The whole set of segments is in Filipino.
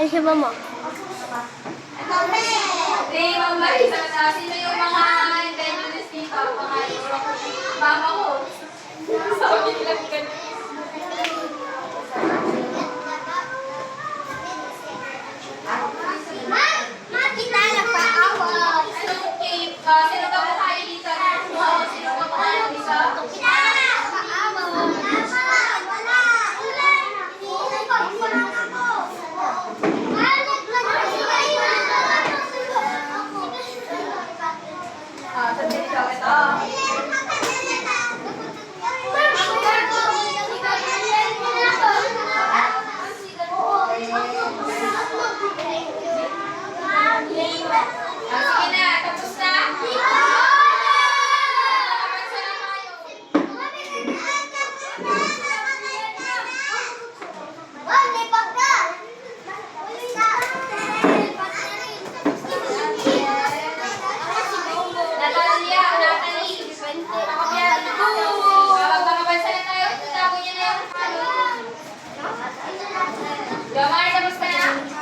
Ay, siya mama. Hey, Mama, isa na Sige na, tapos na. Gamay, tapos ka na?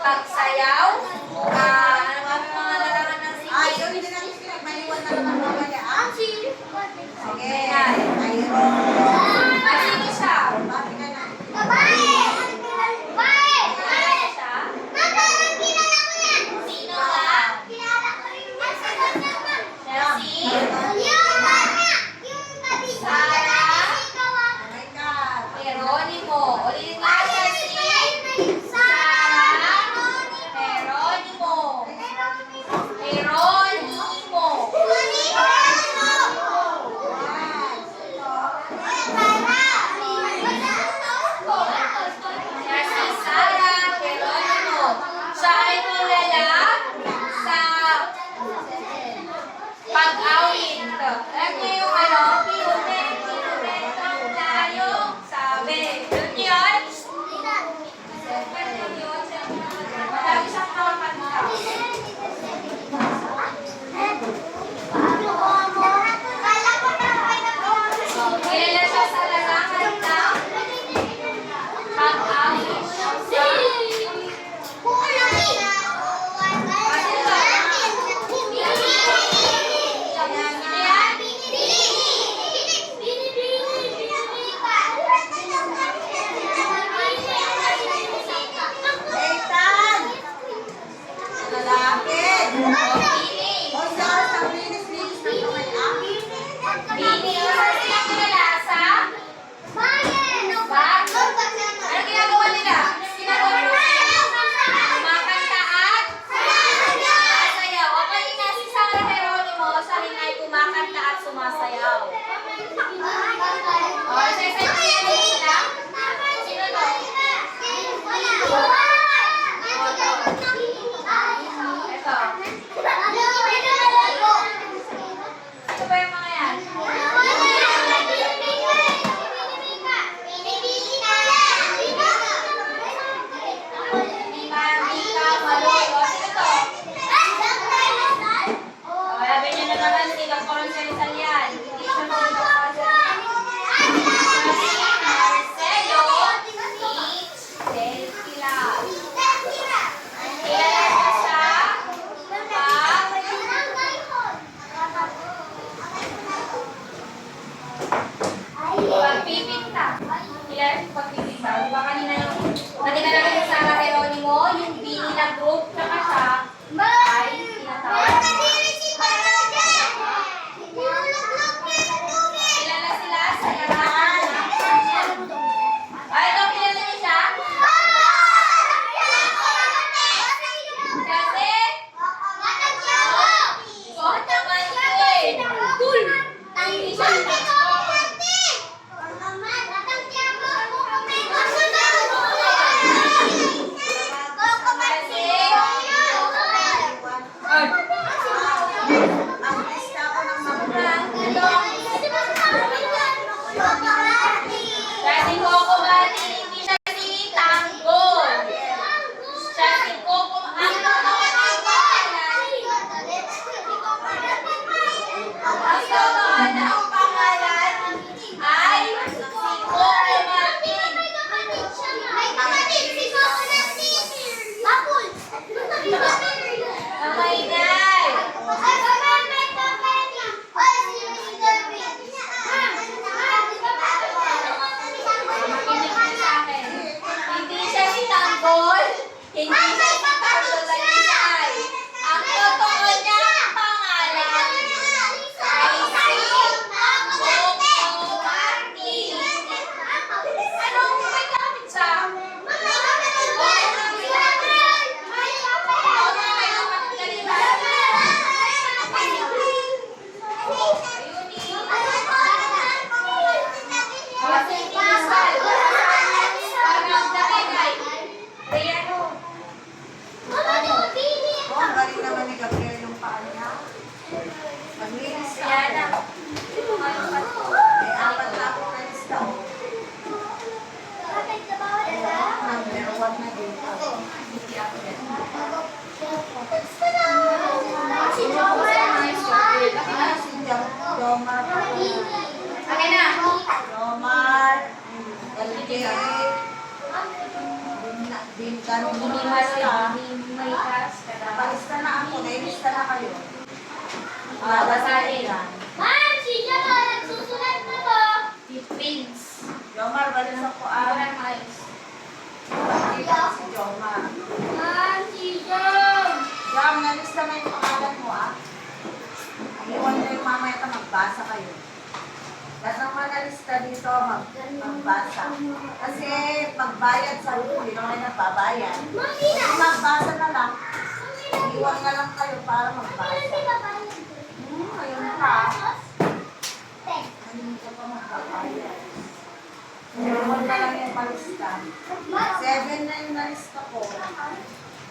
pagsayaw, ano nga ba mga larangan ng Ay, singing? yun hindi natin pinagmaliwan na naman mamaya. Ah, sige. Ayan. Mayroon. Sino siya? Bakit ka na? Kilala siya? Sino nga? Chelsea? Oh my God. Geronimo. Ulitin nga Chelsea. Sarah? Geronimo. Geronimo. Chelsea, Sarah, Geronimo. Siya ay kilala sa pag-awit. Alam niyo yung ano? Kilumet, kilumetang tayong sabi. Alam niyo yun? Madami siyang nakakanta. Kilala siya sa larangan ng pag-awit. Ethan! Lalapit! Bini. O, sa linis-linis na kamay, ah? Bini. Sila kilala sa ano ginagawa nila? Ginagawa nila? Kumakanta at sumasayaw. O kanina si Sarah Geronimo, siya rin ay kumakanta at sumasayaw. O, isa-isa yung sila. Sino to? Ito. Ito ba yung mga yan? Mika, Maloy. O, sino to? O, sabi niya na naman, hindi lang koronsyalisal yan. Hindi siya koronsyalisal. Marcelo, Mitch, Del Pilar. Kilala siya sa pagpipinta. Kilala siya sa pagpipinta. Di ba kanina yung nakita namin yung Sarah Geronimo, yung Bini na group, tsaka siya ay tinatawag. Kilala sila sa larangan ng ay, ito, kilala niyo siya? Kasi, suot naman ito eh. Hindi siya Ang lista ko ng mga Kasi Coco Bati, hindi siya si Tanggol. Siya si Coco, ang totoo ng pangalan ay si Coco Martin. Oh my God! Makinig ka sa akin. Hindi siya si Tanggol. Hindi siya si Tanggol Lalisay. Ang totoo niyang pangalan ay si Coco Martin. Anong may gamit siya? Din ganun Hindi mo lista. may task ka dapat. Palista na ako. Nailista na kayo. Basahin. yan. Ma'am, si Jama, nagsusulat na to. Pins. Jomar, balisa ko Parang ayos. Dito si Jomar. Ma'am, si Jom. Jom, nalista na yung pangalan mo ah. Iwan na yung mamaya ito, magbasa kayo. Lahat ng mga nalista dito, magbasa. Kasi magbayad sa room, hindi naman nagbabayad. Kung magbasa na lang, iwan na lang kayo para magbasa. Ayun ka. Hindi ka pa magbabayad. Iwan na lang yung palista. 7 na yung nalista ko.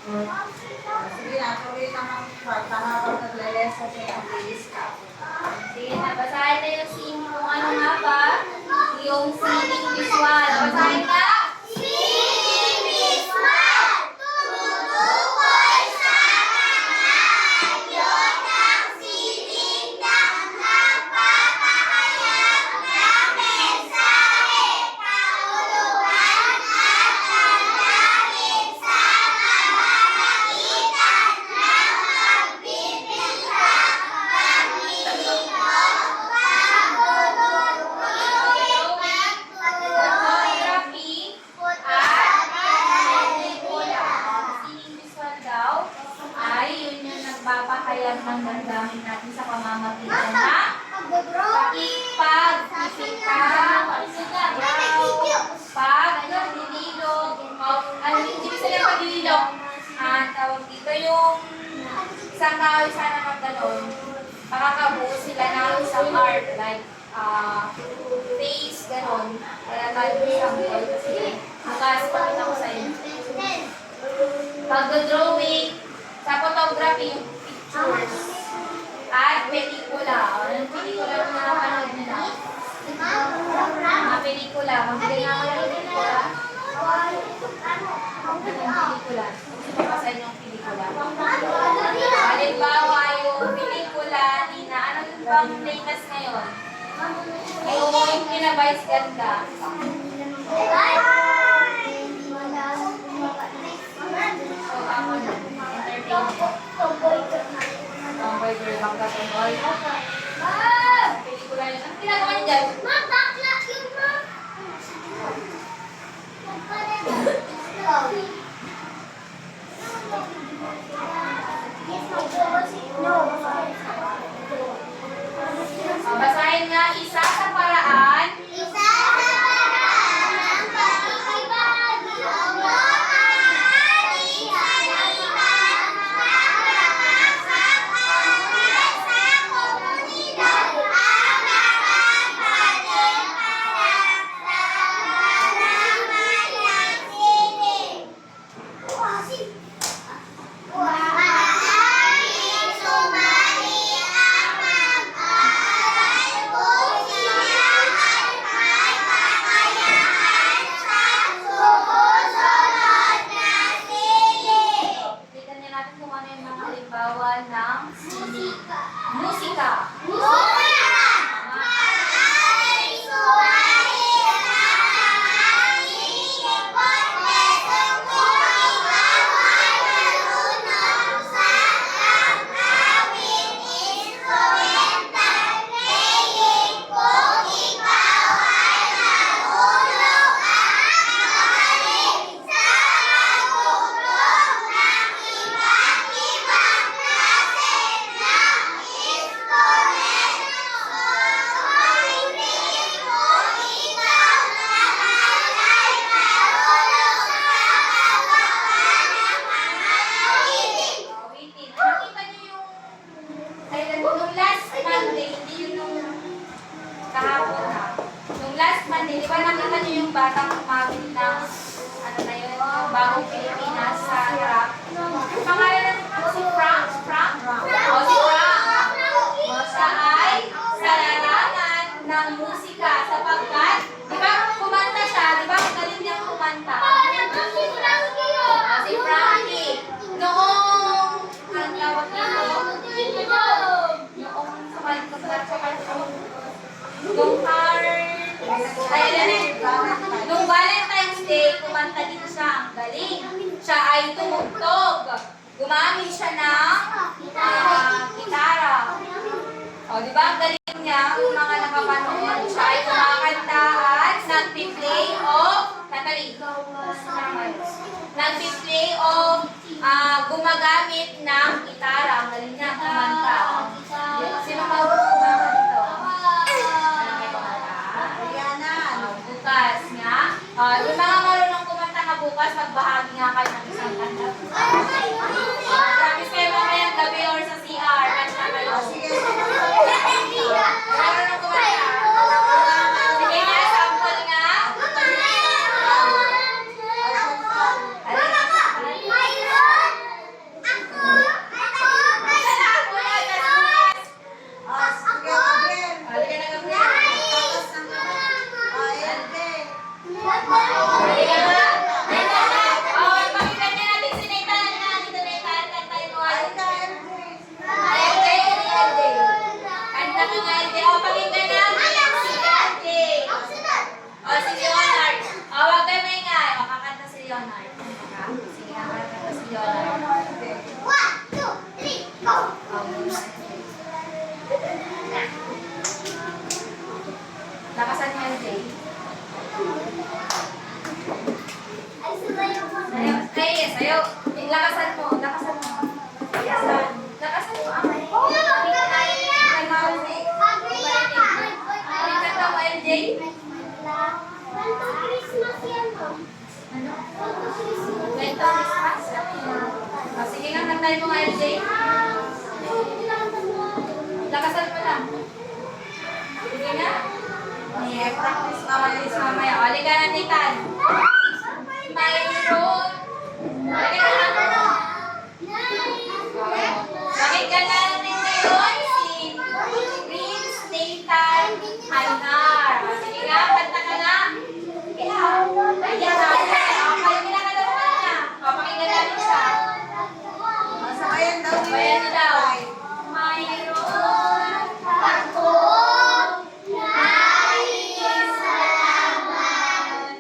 Sige na, tuloy naman kwarta habang nagle-lesson siya ang lilista ako. Sige na, basahin na yung scene kung ano nga ba? Yung scene visual. Basahin ka? Photography at pelikula. Scene visual daw ay yun yung nagpapahayag ng damdamin natin sa pamamagitan na pakipag-isika, pag-nililog, ano yung ibig sabihin pag-nililog? Tawag dito yung isang kahoy sana magganon, makakabuo sila ng isang art, like face, ganon. Kaya tayo sample kasi bukas pakita ko sa inyo. Pag-drawing, sa photography, yung pictures, at pelikula. Ano yung pelikula na napanood nila? Mga pelikula. Magbigay nga kayo ng pelikula. Ano yung pelikula? Gusto ko sa inyong pelikula. Halimbawa, yung pelikula ni na, ano yung bang latest ngayon? Yung kina-Vice Ganda. So, ako na. Entertainment. Tomboy girl, bangga tomboy. Pelikula yun. Ang ginagawa niyo dyan? Basahin nga isa sa paraan. Tignan niyo natin kung ano yung mga halimbawa ng musika. Awitin. Nakita niyo yung kailan nung last Monday, hindi yun nung kahapon na. Nung last Monday, di ba nakita niyo yung batang umawit ng ano na yun, yung bagong Pilipinas sa rap? Yung pangalan ng si Frank? Frank? O si Frank. Siya ay sa larangan ng musika sapagkat, di ba kumanta siya, di ba magaling niyang kumanta? Si Frankie. Noong, ang tawag nito, noong nung nung Valentine's Day, kumanta din siya. Ang galing. ay tumugtog. Gumamit siya ng gitara. O, di ba? Ang galing niya, yung mga nakapanood. Siya ay kumakanta at nagpi-play o Natalie. Nagpi-play o gumagamit ng gitara. Ang galing niya, kumanta. Sino marunong kumanta dito? Ariana. Bukas nga. Yung mga marunong kumanta nga bukas, magbahagi nga kayo ng isang kanta. Promise kayo mamayang gabi or sa CR. Kanta kayo. Sige. Marunong kumanta. Sige nga, sample nga. Sige, Gabriel. Halika na, Gabriel. Tapos ng LJ. Halika na. Oh, pakinggan niya natin si Nathan. Halika na dito, Nathan. Kantahin mo. Halika, LJ. LJ, LJ. Kanta ka nga, LJ. Oh, pakinggan namin si LJ. Oh, si Leonard. Oh, wag kayo maingay. Oh, kakanta si Leonard. Sige, kakanta si Leonard. Lakasan niyo, LJ. Ay, yes, ayaw. Lakasan mo, lakasan mo. Lakasan. Lakasan mo. Ano yung kanta mo, LJ? Ano? Kwento Christmas? Oh, sige nga, kantahin mo nga, LJ. Lakasan mo lang. Sige nga. Practice Practice mamaya. O, halika na, Nathan. Mayroon. Halika na lang. Pakinggan natin ngayon si Prince Nathan Hanar. O, sige nga, kanta ka na. Ayan na. Okay, kinakanta mo ka na. O, pakinggan natin siya. Sabayan daw. Ayan na daw. Mayroon ako nais na naman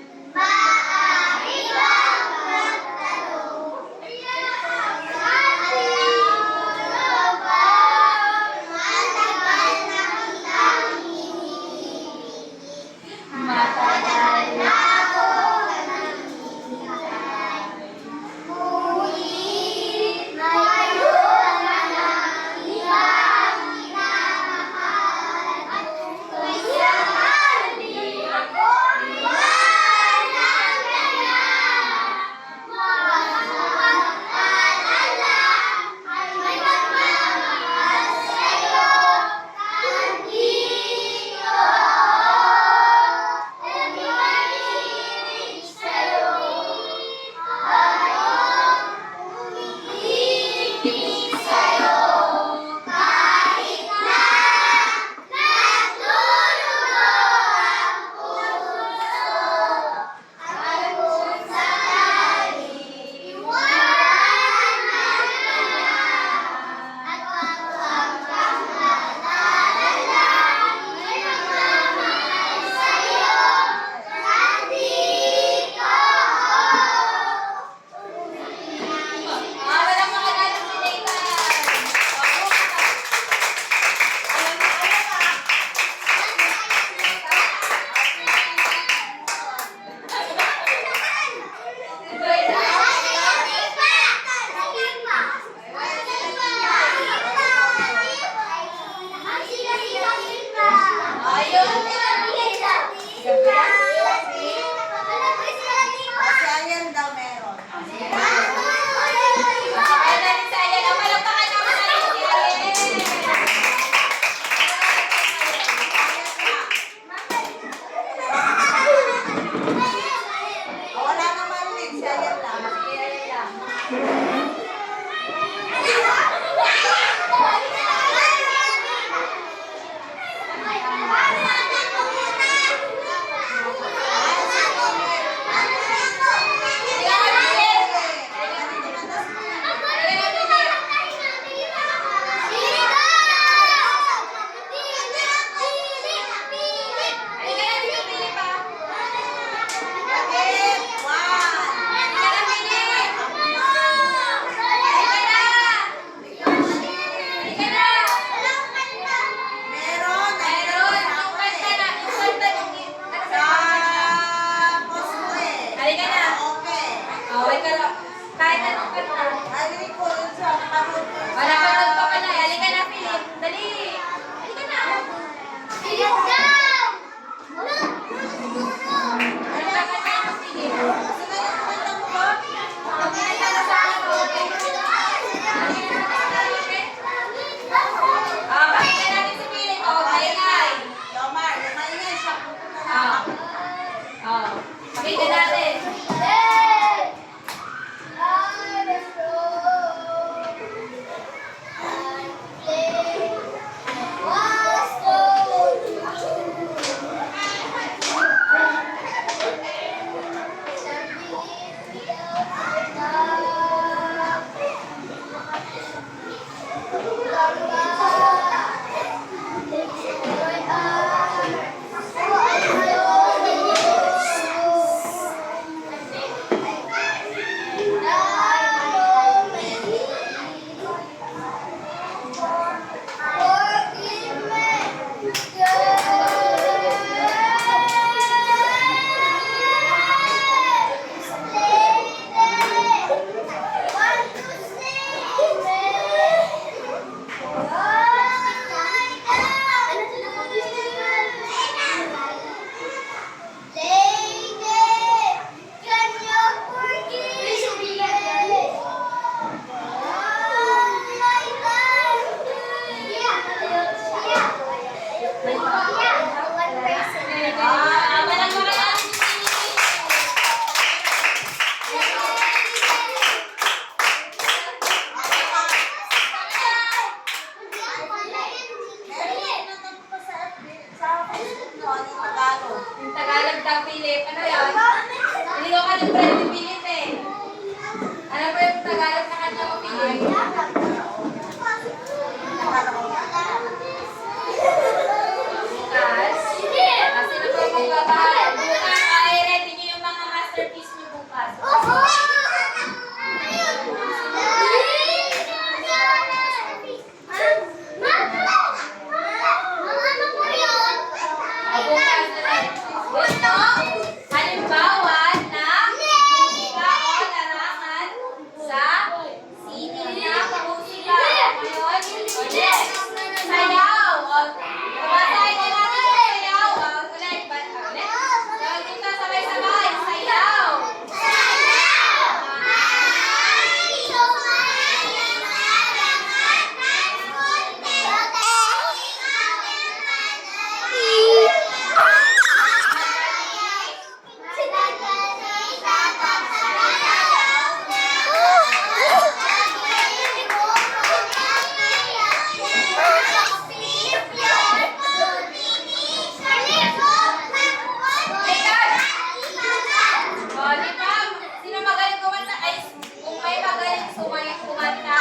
kumanta.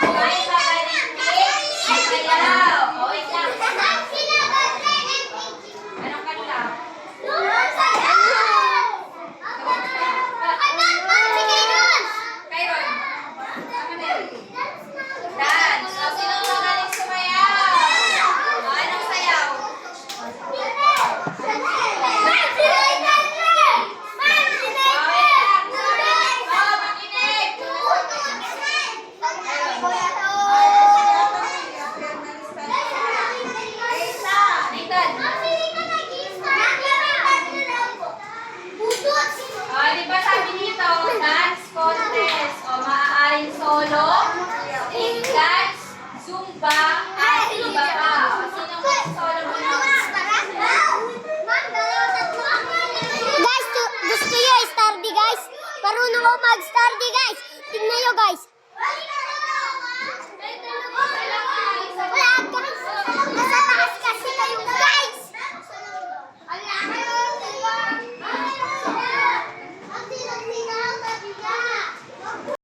May pagalintik. Sayaw. O, wait lang. Anong kanta? Kyron. Ano na yun? Dance. O, sinong magaling sumayaw? O, anong sayaw? Nathan. O, di ba sabi dito, dance contest. O, maaaring solo, team dance, zumba, at iba pa. O, sinong solo mo na? Guys, gusto nyo i-star di guys? Parunong ako mag-star di